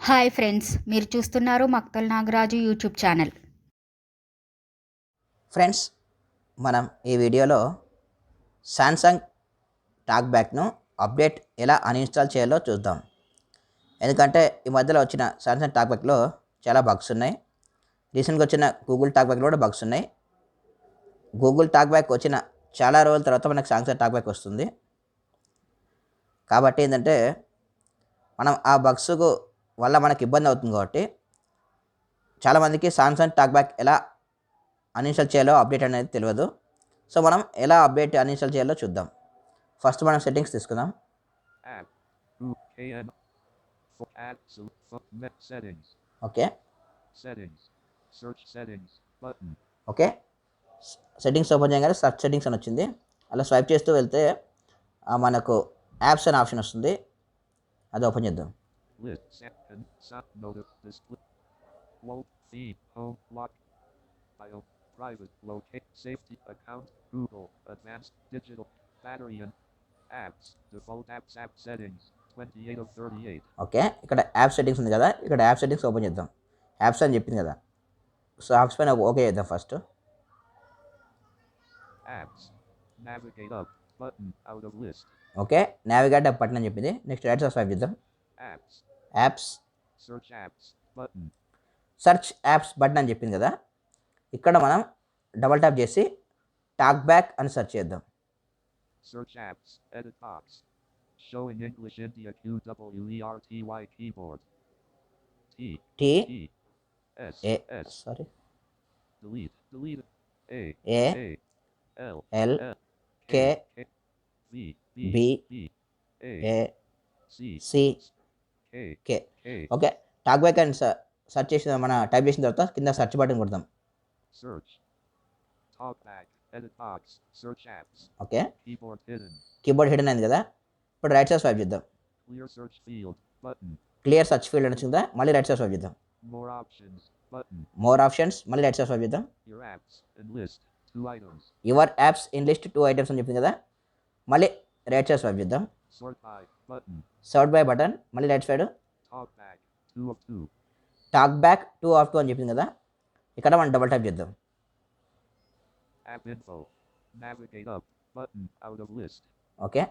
Hi friends, మీరు చూస్తున్నారు Maktal Nagaraju YouTube channel. Friends, మనం ఈ వీడియోలో సామ్సంగ్ టాక్బ్యాక్ను అప్డేట్ ఎలా అన్ఇన్స్టాల్ చేయాలో చూద్దాం. ఎందుకంటే ఈ మధ్యలో వచ్చిన సామ్సంగ్ టాక్బ్యాక్లో చాలా బగ్స్ ఉన్నాయి. రీసెంట్గా వచ్చిన గూగుల్ టాక్బ్యాక్లో కూడా బగ్స్ ఉన్నాయి. గూగుల్ టాక్బ్యాక్ వచ్చిన చాలా రోజుల తర్వాత మనకు సామ్సంగ్ టాక్బ్యాక్ వస్తుంది. కాబట్టి ఏంటంటే మనం ఆ బగ్స్ వల్ల మనకు ఇబ్బంది అవుతుంది. కాబట్టి చాలామందికి సామ్సంగ్ టాక్బ్యాక్ ఎలా అన్ఇన్స్టాల్ చేయాలో అప్డేట్ అనేది తెలియదు. సో మనం ఎలా అప్డేట్ అన్ఇన్స్టాల్ చేయాలో చూద్దాం. ఫస్ట్ మనం సెట్టింగ్స్ తీసుకుందాం. ఓకే ఓకే సెట్టింగ్స్ ఓపెన్ చేయగానే సర్చ్ సెట్టింగ్స్ అని వచ్చింది. అలా స్వైప్ చేస్తూ వెళ్తే మనకు యాప్స్ అనే ఆప్షన్ వస్తుంది. అది ఓపెన్ చేద్దాం. Private, locate, safety, account, Google, advanced, digital, battery and apps, default apps, app settings, 28 of 38. Okay, ఇక్కడ యాప్ సెట్టింగ్స్ ఉంది కదా, ఇక్కడ యాప్ సెట్టింగ్స్ ఓపెన్ చేద్దాం. యాప్స్ అని చెప్పింది కదా, సో యాప్స్ పైన ఓకే చేద్దాం first. Apps, navigate up, button, out of list. Okay, navigate up button అని చెప్పింది. నెక్స్ట్ రైట్ సైడ్ స్వైప్ చేద్దాం. Apps, apps, search apps, button. Search apps button అని చెప్పింది కదా, ఇక్కడ మనం డబల్ ట్యాప్ చేసి టాక్బ్యాక్ అని సెర్చ్ చేద్దాం. Search apps, edit box, showing English India QWERTY keyboard. T S A S sorry delete A L L K V B A C K. Okay, TalkBack అని search చేసిన మన టైప్ చేసిన తర్వాత కింద search button కొడదాం. Search, TalkBack, edit box, search apps. Okay, keyboard hidden అయింది కదా, ఇప్పుడు రైట్ సైడ్ స్వైప్ చేద్దాం. clear search field button. Clear search field అని వచ్చిందా, మళ్ళీ రైట్ సైడ్ స్వైప్ చేద్దాం. More options button. More options, మళ్ళీ రైట్ సైడ్ స్వైప్ చేద్దాం. Your apps in list 2 items. Your apps in list 2 items అని చెప్పింది కదా, మళ్ళీ రైట్ సైడ్ స్వైప్ చేద్దాం. Sort by button. Sort by button, మళ్ళీ right side TalkBack 2 of 2. TalkBack 2 of 2 అని చెప్పింది కదా, ఇక్కడ మనం డబల్ ట్యాప్ చేద్దాం. App info, navigate up button, out of list. Okay,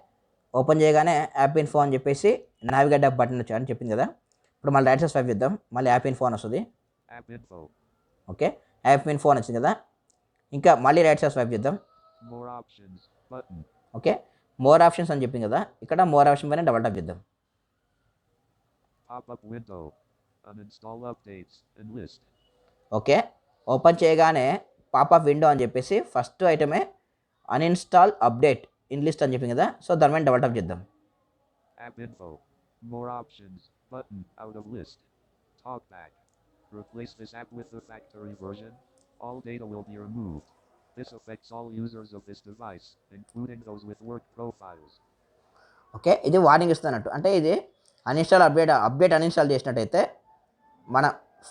open చేయగానే యాప్ ఇన్ఫో అని చెప్పేసి నావిగేట్ అప్ బటన్ అని చెప్పింది కదా, ఇప్పుడు మళ్ళీ రైట్ సైడ్ స్వైప్ చేద్దాం. మళ్ళీ యాప్ ఇన్ఫో అని వస్తుంది. App info. Okay, app info అని వచ్చింది కదా, ఇంకా మళ్ళీ రైట్ సైడ్ స్వైప్ చేద్దాం. More options button. Okay, more options అని చెప్పింది కదా, ఇక్కడ మోర్ ఆప్షన్ పైన డబల్ ట్యాప్ చేద్దాం. Pop-up window, uninstall updates and list. Okay, open చేయగానే పాపప్ విండో అని చెప్పేసి ఫస్ట్ ఐటమే అన్ఇన్స్టాల్ అప్డేట్ ఇన్ లిస్ట్ అని చెప్పింది కదా, సో దాని మీద డబల్ ట్యాప్ చేద్దాం. App info, more options button, out of list. TalkBack, replace this app with the factory version. All data will be removed. This affects all users of this device, including those with work profiles. Okay, ఇది warning ఇస్తున్నట్టు, అంటే ఇది uninstall update uninstall చేసినట్టయితే మన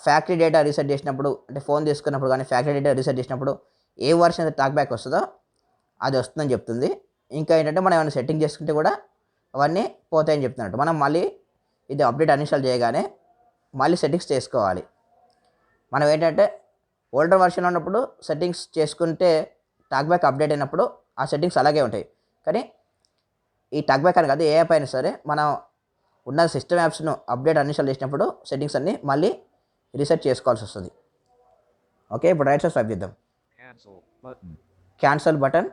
factory data reset చేసినప్పుడు, అంటే phone తీసుకున్నప్పుడు కానీ ఫ్యాక్టరీ డేటా రీసెట్ చేసినప్పుడు ఏ వర్షన్ టాక్బ్యాక్ వస్తుందో అది వస్తుందని చెప్తుంది. ఇంకా ఏంటంటే మనం ఏమైనా సెట్టింగ్ చేసుకుంటే కూడా అవన్నీ పోతాయని చెప్తున్నట్టు. మనం మళ్ళీ ఇది అప్డేట్ అన్ఇన్స్టాల్ చేయగానే మళ్ళీ సెట్టింగ్స్ చేసుకోవాలి. మనం ఏంటంటే ఓల్డర్ వర్షన్లో ఉన్నప్పుడు సెట్టింగ్స్ చేసుకుంటే టాక్బ్యాక్ అప్డేట్ అయినప్పుడు ఆ సెట్టింగ్స్ అలాగే ఉంటాయి. కానీ ఈ టాక్బ్యాక్ అని కాదు, ఏ యాప్ అయినా సరే మనం ఉన్న సిస్టమ్ యాప్స్ను అప్డేట్ అన్ఇన్స్టాల్ చేసినప్పుడు సెట్టింగ్స్ అన్నీ మళ్ళీ రీసెట్ చేసుకోవాల్సి వస్తుంది. ఓకే, ఇప్పుడు రైట్ సైడ్ స్వైప్ చేద్దాం. Cancel button,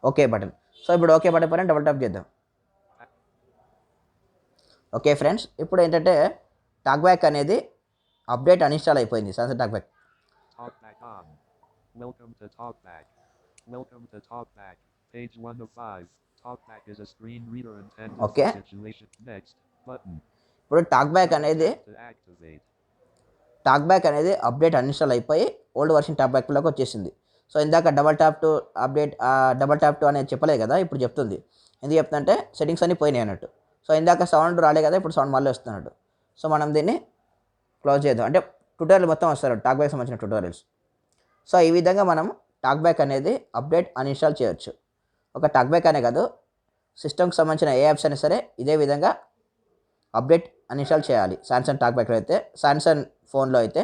okay button. So ఇప్పుడు ఓకే బటన్ పైన డబుల్ ట్యాప్ చేద్దాం. ఓకే ఫ్రెండ్స్, ఇప్పుడు ఏంటంటే టాక్బ్యాక్ అనేది అప్డేట్ అన్ఇన్స్టాల్ అయిపోయింది. Samsung టాక్బ్యాక్. Welcome to TalkBack. Welcome to TalkBack. Page 1 of 5. TalkBack is a screen reader intended Okay. for situation. Next button. ఇప్పుడు టాక్బ్యాక్ To activate. అనేది update uninstall అయిపోయి old version టాక్బ్యాక్లోకి వచ్చేసింది. So ఇందాక double tap to update double tap to అనేది చెప్పలేదు కదా, ఇప్పుడు చెప్తుంది. ఎందుకు చెప్తుందంటే సెట్టింగ్స్ అన్నీ పోయినాయి అన్నట్టు. సో ఇందాక సౌండ్ రాలే కదా, ఇప్పుడు సౌండ్ మళ్ళీ వస్తున్నట్టు. సో మనం దీన్ని క్లోజ్ చేద్దాం. అంటే ట్యూటోరియల్ మొత్తం వస్తారు టాక్బ్యాక్ సంబంధించిన ట్యూటోరియల్స్. సో ఈ విధంగా మనం టాక్బ్యాక్ అనేది అప్డేట్ అన్ఇన్స్టాల్ చేయొచ్చు. ఒక టాక్బ్యాక్ అనే కాదు, సిస్టమ్కి సంబంధించిన ఏ యాప్స్ అయినా సరే ఇదే విధంగా అప్డేట్ అన్ఇన్స్టాల్ చేయాలి. సామ్సంగ్ టాక్బ్యాక్లో అయితే. సామ్సంగ్ ఫోన్లో అయితే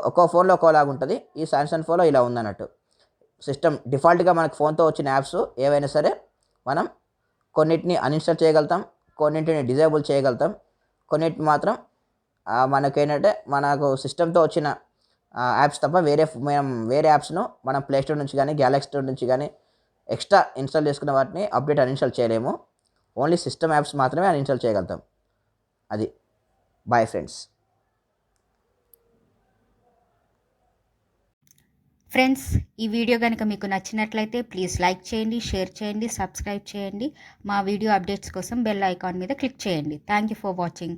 ఒక్కో ఫోన్లో ఒక్కోలాగా ఉంటుంది. ఈ సామ్సంగ్ ఫోన్లో ఇలా ఉందన్నట్టు. సిస్టమ్ డిఫాల్ట్గా మనకు ఫోన్తో వచ్చిన యాప్స్ ఏవైనా సరే మనం కొన్నిటిని అన్ఇన్స్టాల్ చేయగలుగుతాం, కొన్నింటిని డిజేబుల్ చేయగలుగుతాం, కొన్నిటిని మాత్రం మనకేంటంటే మనకు సిస్టమ్తో వచ్చిన యాప్స్ తప్ప వేరే యాప్స్ను మనం ప్లే స్టోర్ నుంచి కానీ గ్యాలక్సీ స్టోర్ నుంచి కానీ ఎక్స్ట్రా ఇన్స్టాల్ చేసుకున్న వాటిని అన్ఇన్స్టాల్ చేయలేము. ఓన్లీ సిస్టమ్ యాప్స్ మాత్రమే అన్ఇన్స్టాల్ చేయగలుగుతాం. అది. Bye friends. ఫ్రెండ్స్, ఈ వీడియో కనుక మీకు నచ్చినట్లయితే ప్లీజ్ లైక్ చేయండి, షేర్ చేయండి, సబ్స్క్రైబ్ చేయండి. మా వీడియో అప్డేట్స్ కోసం బెల్ ఐకాన్ మీద క్లిక్ చేయండి. Thank you for watching.